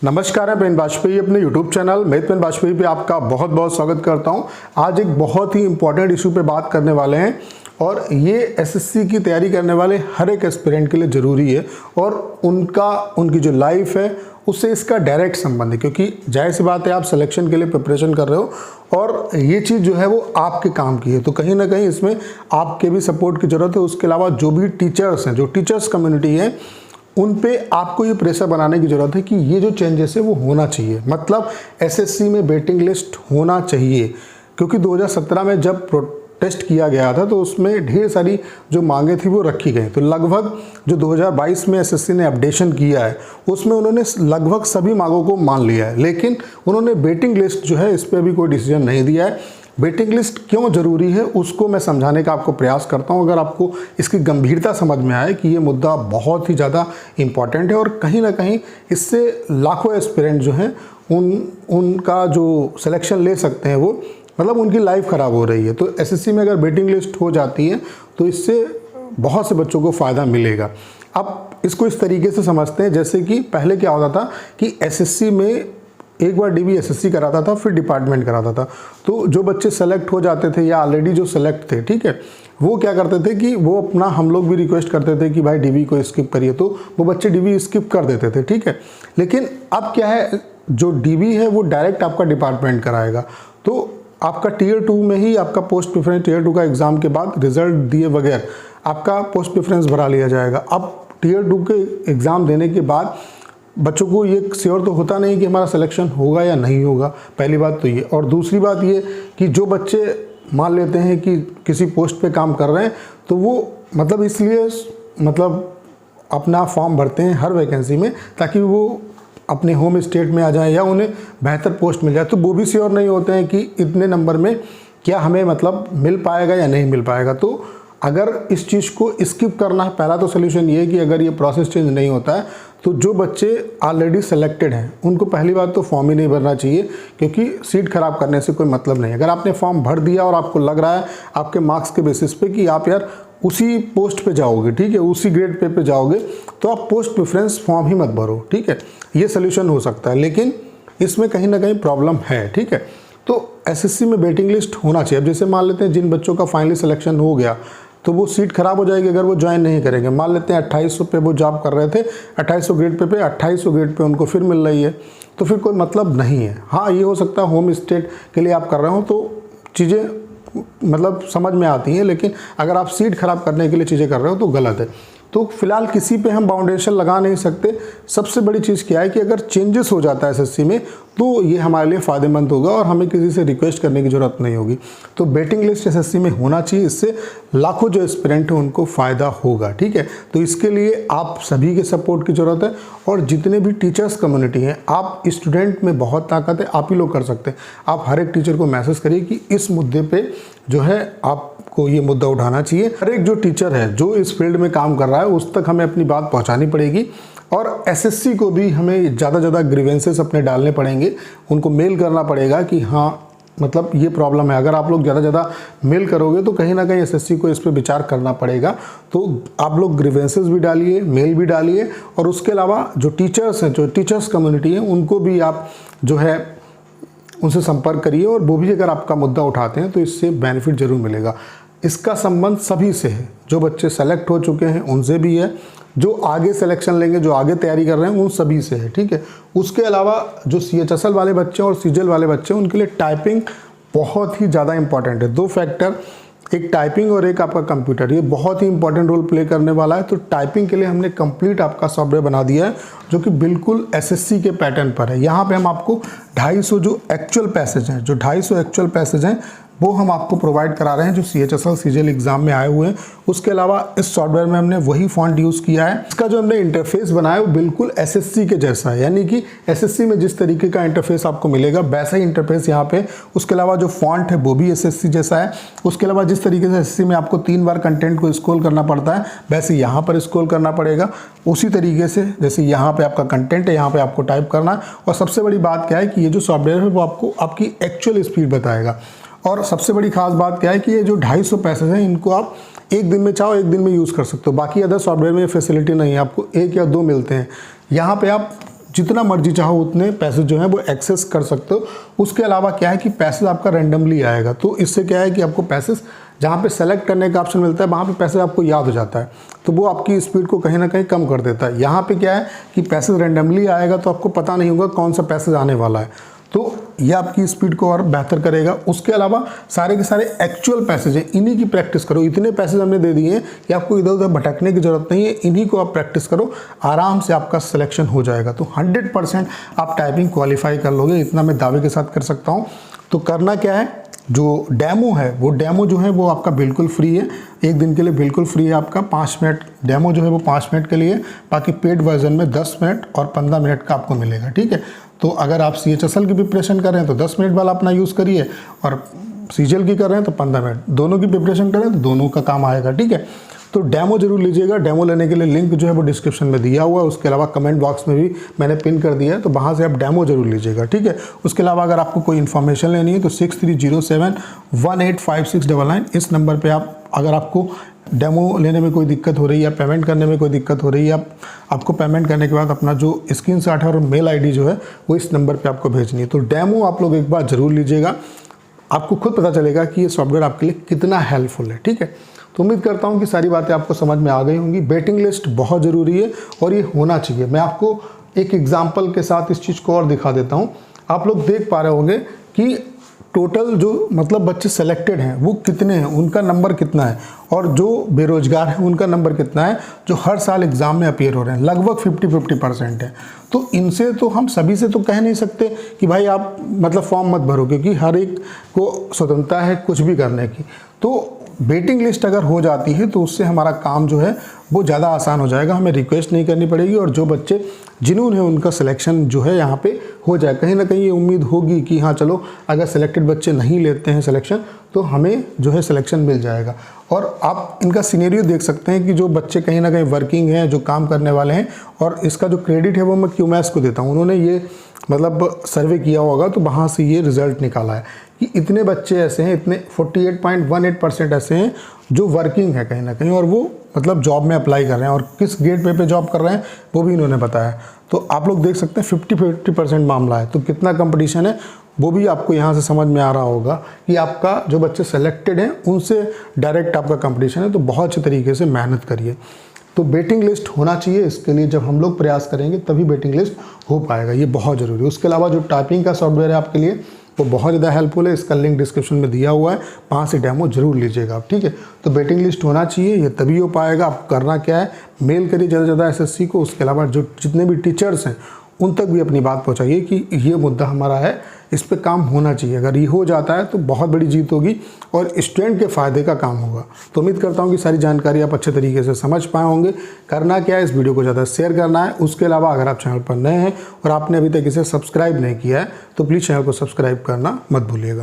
नमस्कार, मैं पेन वाजपेयी अपने YouTube चैनल मैं पेन वाजपेयी पे आपका बहुत बहुत स्वागत करता हूं। आज एक बहुत ही इम्पॉर्टेंट इशू पे बात करने वाले हैं और ये एसएससी की तैयारी करने वाले हर एक एस्पिरेंट के लिए ज़रूरी है और उनकी जो लाइफ है उससे इसका डायरेक्ट संबंध है, क्योंकि जाहिर सी बात है आप सिलेक्शन के लिए प्रिपरेशन कर रहे हो और ये चीज़ जो है वो आपके काम की है, तो कहीं ना कहीं इसमें आपके भी सपोर्ट की ज़रूरत है। उसके अलावा जो भी टीचर्स हैं, जो टीचर्स कम्युनिटी है, उन पे आपको ये प्रेशर बनाने की ज़रूरत है कि ये जो चेंजेस है वो होना चाहिए। मतलब एसएससी में वेटिंग लिस्ट होना चाहिए, क्योंकि 2017 में जब प्रोटेस्ट किया गया था तो उसमें ढेर सारी जो मांगे थी वो रखी गई। तो लगभग जो 2022 में एसएससी ने अपडेशन किया है उसमें उन्होंने लगभग सभी मांगों को मान लिया है, लेकिन उन्होंने वेटिंग लिस्ट जो है इस पर अभी कोई डिसीजन नहीं दिया है। वेटिंग लिस्ट क्यों ज़रूरी है उसको मैं समझाने का आपको प्रयास करता हूं। अगर आपको इसकी गंभीरता समझ में आए कि ये मुद्दा बहुत ही ज़्यादा इम्पॉर्टेंट है और कहीं ना कहीं इससे लाखों एस्पिरेंट जो हैं उनका जो सिलेक्शन ले सकते हैं वो मतलब उनकी लाइफ ख़राब हो रही है। तो एसएससी में अगर वेटिंग लिस्ट हो जाती है तो इससे बहुत से बच्चों को फ़ायदा मिलेगा। अब इसको इस तरीके से समझते हैं जैसे कि पहले क्या होता था कि एसएससी में एक बार डीबी एसएससी कराता था, फिर डिपार्टमेंट कराता था। तो जो बच्चे सेलेक्ट हो जाते थे या ऑलरेडी जो सेलेक्ट थे, ठीक है, वो क्या करते थे कि वो अपना, हम लोग भी रिक्वेस्ट करते थे कि भाई डीबी को स्किप करिए, तो वो बच्चे डीबी स्किप कर देते थे, ठीक है। लेकिन अब क्या है, जो डीबी है वो डायरेक्ट आपका डिपार्टमेंट कराएगा। तो आपका टीयर 2 में ही आपका पोस्ट प्रेफरेंस, टीयर 2 का एग्ज़ाम के बाद रिजल्ट दिए बगैर आपका पोस्ट प्रेफरेंस भरा लिया जाएगा। अब टीयर 2 के एग्ज़ाम देने के बाद बच्चों को ये श्योर तो होता नहीं कि हमारा सिलेक्शन होगा या नहीं होगा, पहली बात तो ये। और दूसरी बात ये कि जो बच्चे मान लेते हैं कि किसी पोस्ट पे काम कर रहे हैं तो वो मतलब इसलिए मतलब अपना फॉर्म भरते हैं हर वैकेंसी में ताकि वो अपने होम स्टेट में आ जाएं या उन्हें बेहतर पोस्ट मिल जाए। तो वो भी श्योर नहीं होते हैं कि इतने नंबर में क्या हमें मतलब मिल पाएगा या नहीं मिल पाएगा। तो अगर इस चीज़ को स्किप करना है, पहला तो सोल्यूशन ये है कि अगर ये प्रोसेस चेंज नहीं होता है तो जो बच्चे ऑलरेडी सेलेक्टेड हैं उनको पहली बात तो फॉर्म ही नहीं भरना चाहिए, क्योंकि सीट खराब करने से कोई मतलब नहीं। अगर आपने फॉर्म भर दिया और आपको लग रहा है आपके मार्क्स के बेसिस पे कि आप यार उसी पोस्ट पे जाओगे, ठीक है, उसी ग्रेड पे जाओगे, तो आप पोस्ट प्रेफरेंस फॉर्म ही मत भरो, ठीक है। ये सोल्यूशन हो सकता है, लेकिन इसमें कहीं ना कहीं प्रॉब्लम है, ठीक है। तो एसएससी में वेटिंग लिस्ट होना चाहिए। अब जैसे मान लेते हैं जिन बच्चों का फाइनली सिलेक्शन हो गया तो वो सीट खराब हो जाएगी अगर वो ज्वाइन नहीं करेंगे। मान लेते हैं 2800 पे वो जॉब कर रहे थे, 2800 ग्रेड पे 2800 ग्रेड पे उनको फिर मिल रही है, तो फिर कोई मतलब नहीं है। हाँ, ये हो सकता है होम स्टेट के लिए आप कर रहे हो तो चीज़ें मतलब समझ में आती हैं, लेकिन अगर आप सीट खराब करने के लिए चीज़ें कर रहे हो तो गलत है। तो फिलहाल किसी पे हम बाउंडेशन लगा नहीं सकते। सबसे बड़ी चीज़ क्या है कि अगर चेंजेस हो जाता है एसएससी में तो ये हमारे लिए फ़ायदेमंद होगा और हमें किसी से रिक्वेस्ट करने की ज़रूरत नहीं होगी। तो वेटिंग लिस्ट एसएससी में होना चाहिए, इससे लाखों जो एस्पिरेंट हैं उनको फ़ायदा होगा, ठीक है। तो इसके लिए आप सभी के सपोर्ट की ज़रूरत है और जितने भी टीचर्स कम्युनिटी हैं, आप स्टूडेंट में बहुत ताकत है, आप ही लोग कर सकते हैं। आप हर एक टीचर को मैसेज करिए कि इस मुद्दे पर जो है आपको ये मुद्दा उठाना चाहिए। हर एक जो टीचर है जो इस फील्ड में काम कर रहा है उस तक हमें अपनी बात पहुंचानी पड़ेगी और एसएससी को भी हमें ज़्यादा ग्रीवेंसेस अपने डालने पड़ेंगे, उनको मेल करना पड़ेगा कि हाँ मतलब ये प्रॉब्लम है। अगर आप लोग ज़्यादा मेल करोगे तो कहीं ना कहीं एसएससी को इस पर विचार करना पड़ेगा। तो आप लोग ग्रीवेंसेस भी डालिए, मेल भी डालिए और उसके अलावा जो टीचर्स हैं, जो टीचर्स कम्युनिटी है, उनको भी आप जो है उनसे संपर्क करिए और वो भी अगर आपका मुद्दा उठाते हैं तो इससे बेनिफिट जरूर मिलेगा। इसका संबंध सभी से है, जो बच्चे सेलेक्ट हो चुके हैं उनसे भी है, जो आगे सिलेक्शन लेंगे, जो आगे तैयारी कर रहे हैं उन सभी से है, ठीक है। उसके अलावा जो सीएचएसएल वाले बच्चे और सीजीएल वाले बच्चे हैं उनके लिए टाइपिंग बहुत ही ज़्यादा इंपॉर्टेंट है। दो फैक्टर, एक टाइपिंग और एक आपका कंप्यूटर, ये बहुत ही इंपॉर्टेंट रोल प्ले करने वाला है। तो टाइपिंग के लिए हमने कंप्लीट आपका सॉफ्टवेयर बना दिया है जो कि बिल्कुल एसएससी के पैटर्न पर है। यहाँ पे हम आपको 250 जो एक्चुअल पैसेज हैं, जो 250 एक्चुअल पैसेज हैं वो हम आपको प्रोवाइड करा रहे हैं जो सीएचएसएल सीजीएल एग्जाम में आए हुए हैं। उसके अलावा इस सॉफ्टवेयर में हमने वही फॉन्ट यूज़ किया है। इसका जो हमने इंटरफेस बनाया है वो बिल्कुल एसएससी के जैसा है, यानी कि एसएससी में जिस तरीके का इंटरफेस आपको मिलेगा वैसा ही इंटरफेस यहाँ पे। उसके अलावा जो फॉन्ट है वो भी एसएससी जैसा है। उसके अलावा जिस तरीके से एसएससी में आपको 3 बार कंटेंट को स्क्रॉल करना पड़ता है वैसे यहाँ पर स्क्रॉल करना पड़ेगा, उसी तरीके से जैसे यहाँ पे आपका कंटेंट है यहाँ पे आपको टाइप करना है। और सबसे बड़ी बात क्या है कि ये जो सॉफ्टवेयर है वो आपको आपकी एक्चुअल स्पीड बताएगा। और सबसे बड़ी खास बात क्या है कि ये जो 250 पैसेज हैं इनको आप एक दिन में चाहो एक दिन में यूज़ कर सकते हो। बाकी अदर सॉफ्टवेयर में ये फैसिलिटी नहीं है, आपको 1 या 2 मिलते हैं। यहाँ पे आप जितना मर्जी चाहो उतने पैसे जो हैं वो एक्सेस कर सकते हो। उसके अलावा क्या है कि पैसे आपका रैंडमली आएगा, तो इससे क्या है कि आपको पैसे जहाँ पे सेलेक्ट करने का ऑप्शन मिलता है वहाँ पे पैसे आपको याद हो जाता है, तो वो आपकी स्पीड को कहीं ना कहीं कम कर देता है। यहाँ पे क्या है कि पैसे रैंडमली आएगा तो आपको पता नहीं होगा कौन सा पैसेज आने वाला है, तो ये आपकी स्पीड को और बेहतर करेगा। उसके अलावा सारे के सारे एक्चुअल पैसेज हैं, इन्हीं की प्रैक्टिस करो। इतने पैसेज हमने दे दिए हैं कि आपको इधर उधर भटकने की जरूरत नहीं है, इन्हीं को आप प्रैक्टिस करो, आराम से आपका सिलेक्शन हो जाएगा। तो 100% आप टाइपिंग क्वालिफाई कर लोगे, इतना मैं दावे के साथ कर सकता हूँ। तो करना क्या है, जो डेमो है वो डेमो जो है वो आपका बिल्कुल फ्री है, एक दिन के लिए बिल्कुल फ्री है आपका। 5 मिनट डेमो जो है वो 5 मिनट के लिए, बाकी पेड वर्जन में 10 मिनट और 15 मिनट का आपको मिलेगा, ठीक है। तो अगर आप CHSL की प्रिपरेशन कर रहे हैं तो 10 मिनट वाला अपना यूज़ करिए, और CGL की कर रहे हैं तो 15 मिनट, दोनों की प्रिपरेशन कर रहे हैं तो दोनों का काम आएगा, ठीक है। तो डेमो जरूर लीजिएगा। डेमो लेने के लिए लिंक जो है वो डिस्क्रिप्शन में दिया हुआ है, उसके अलावा कमेंट बॉक्स में भी मैंने पिन कर दिया है, तो वहाँ से आप डेमो जरूर लीजिएगा, ठीक है। उसके अलावा अगर आपको कोई इन्फॉर्मेशन लेनी है तो 6307185699 इस नंबर पर आप, अगर आपको डेमो लेने में कोई दिक्कत हो रही है, पेमेंट करने में कोई दिक्कत हो रही है, आपको पेमेंट करने के बाद अपना जो स्क्रीनशॉट है और मेल आईडी जो है वो इस नंबर पे आपको भेजनी है। तो डेमो आप लोग एक बार ज़रूर लीजिएगा, आपको खुद पता चलेगा कि ये सॉफ्टवेयर आपके लिए कितना हेल्पफुल है, ठीक है। तो उम्मीद करता हूँ कि सारी बातें आपको समझ में आ गई होंगी। वेटिंग लिस्ट बहुत ज़रूरी है और ये होना चाहिए। मैं आपको एक एग्जाम्पल के साथ इस चीज़ को और दिखा देता हूँ। आप लोग देख पा रहे होंगे कि टोटल जो मतलब बच्चे सेलेक्टेड हैं वो कितने हैं, उनका नंबर कितना है, और जो बेरोजगार हैं उनका नंबर कितना है, जो हर साल एग्ज़ाम में अपीयर हो रहे हैं, लगभग 50-50% है। तो इनसे तो हम सभी से तो कह नहीं सकते कि भाई आप मतलब फॉर्म मत भरो, क्योंकि हर एक को स्वतंत्रता है कुछ भी करने की। तो वेटिंग लिस्ट अगर हो जाती है तो उससे हमारा काम जो है वो ज़्यादा आसान हो जाएगा, हमें रिक्वेस्ट नहीं करनी पड़ेगी, और जो बच्चे जिन्होंने उनका सिलेक्शन जो है यहाँ पे हो जाए। कहीं ना कहीं ये उम्मीद होगी कि हाँ चलो अगर सिलेक्टेड बच्चे नहीं लेते हैं सिलेक्शन तो हमें जो है सिलेक्शन मिल जाएगा। और आप इनका सिनेरियो देख सकते हैं कि जो बच्चे कहीं ना कहीं वर्किंग हैं, जो काम करने वाले हैं, और इसका जो क्रेडिट है वो मैं QMAS को देता हूँ। उन्होंने ये मतलब सर्वे किया होगा तो वहाँ से ये रिज़ल्ट निकाला है कि इतने बच्चे ऐसे हैं, इतने 48.18% ऐसे हैं जो वर्किंग है कहीं ना कहीं, और वो मतलब जॉब में अप्लाई कर रहे हैं, और किस ग्रेड पे जॉब कर रहे हैं वो भी इन्होंने बताया। तो आप लोग देख सकते हैं 50-50% मामला है, तो कितना कंपटीशन है वो भी आपको यहाँ से समझ में आ रहा होगा कि आपका जो बच्चे सेलेक्टेड हैं उनसे डायरेक्ट आपका कंपटीशन है। तो बहुत अच्छे तरीके से मेहनत करिए। तो वेटिंग लिस्ट होना चाहिए, इसके लिए जब हम लोग प्रयास करेंगे तभी वेटिंग लिस्ट हो पाएगा, ये बहुत ज़रूरी है। उसके अलावा जो टाइपिंग का सॉफ्टवेयर है आपके लिए वो बहुत ज़्यादा हेल्पफुल है, इसका लिंक डिस्क्रिप्शन में दिया हुआ है, वहाँ से डेमो जरूर लीजिएगा आप, ठीक है। तो वेटिंग लिस्ट होना चाहिए, ये तभी हो पाएगा। आप करना क्या है, मेल करिए ज़्यादा से ज़्यादा SSC को। उसके अलावा जो जितने भी टीचर्स हैं उन तक भी अपनी बात पहुँचाइए कि ये मुद्दा हमारा है, इस पे काम होना चाहिए। अगर ये हो जाता है तो बहुत बड़ी जीत होगी और स्टूडेंट के फ़ायदे का काम होगा। तो उम्मीद करता हूँ कि सारी जानकारी आप अच्छे तरीके से समझ पाए होंगे। करना क्या है, इस वीडियो को ज़्यादा शेयर करना है। उसके अलावा अगर आप चैनल पर नए हैं और आपने अभी तक इसे सब्सक्राइब नहीं किया है तो प्लीज़ चैनल को सब्सक्राइब करना मत भूलिएगा।